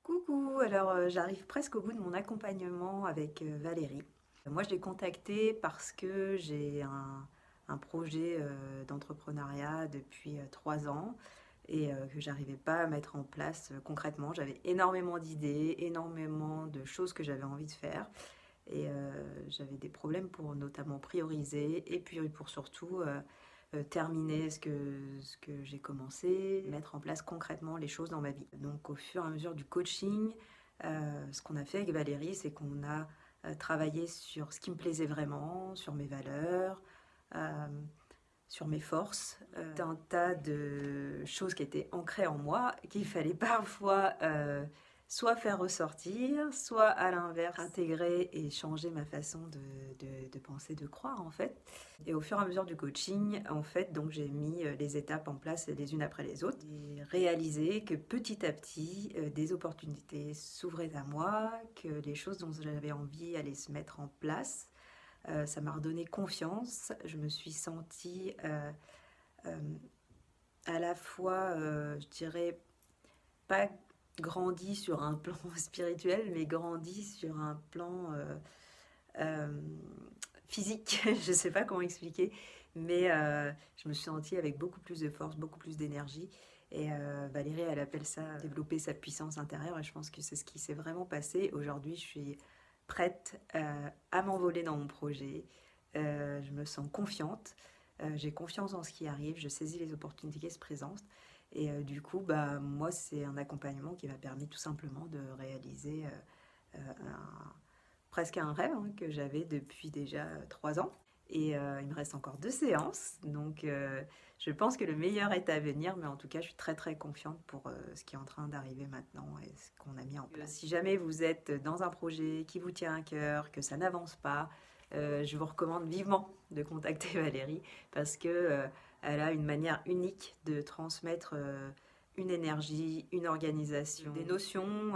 Coucou, alors j'arrive presque au bout de mon accompagnement avec Valérie. Moi, je l'ai contactée parce que j'ai un projet d'entrepreneuriat depuis 3 ans et que j'arrivais pas à mettre en place concrètement. J'avais énormément d'idées, énormément de choses que j'avais envie de faire et j'avais des problèmes pour notamment prioriser et puis pour surtout terminer ce que j'ai commencé, mettre en place concrètement les choses dans ma vie. Donc au fur et à mesure du coaching, ce qu'on a fait avec Valérie, c'est qu'on a travaillé sur ce qui me plaisait vraiment, sur mes valeurs, euh, sur mes forces, un tas de choses qui étaient ancrées en moi, qu'il fallait parfois soit faire ressortir, soit à l'inverse intégrer et changer ma façon de penser, de croire en fait. Et au fur et à mesure du coaching, en fait, donc j'ai mis les étapes en place les unes après les autres et réalisé que petit à petit, des opportunités s'ouvraient à moi, que les choses dont j'avais envie allaient se mettre en place. Ça m'a redonné confiance. Je me suis sentie euh, à la fois, je dirais, pas grandie sur un plan spirituel, mais grandie sur un plan euh, physique. Je ne sais pas comment expliquer, mais je me suis sentie avec beaucoup plus de force, beaucoup plus d'énergie. Et Valérie, elle appelle ça développer sa puissance intérieure. Et je pense que c'est ce qui s'est vraiment passé. Aujourd'hui, je suis prête à m'envoler dans mon projet. Je me sens confiante. J'ai confiance en ce qui arrive. Je saisis les opportunités qui se présentent. Et du coup, bah, moi, c'est un accompagnement qui m'a permis tout simplement de réaliser presque un rêve que j'avais depuis déjà 3 ans. Et il me reste encore 2 séances. Donc, je pense que le meilleur est à venir. Mais en tout cas, je suis très, très confiante pour ce qui est en train d'arriver maintenant et ce qu'on a mis en place. Si jamais vous êtes dans un projet qui vous tient à cœur, que ça n'avance pas, je vous recommande vivement de contacter Valérie parce que elle a une manière unique de transmettre une énergie, une organisation, des notions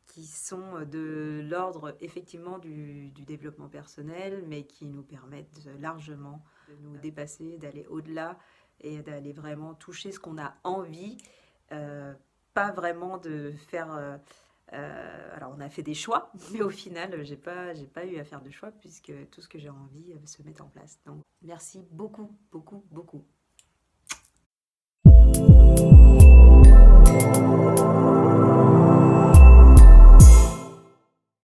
qui sont de l'ordre effectivement du développement personnel, mais qui nous permettent largement de nous dépasser, d'aller au-delà et d'aller vraiment toucher ce qu'on a envie, pas vraiment de faire... alors on a fait des choix, mais au final, j'ai pas eu à faire de choix puisque tout ce que j'ai envie se met en place. Donc merci beaucoup, beaucoup, beaucoup.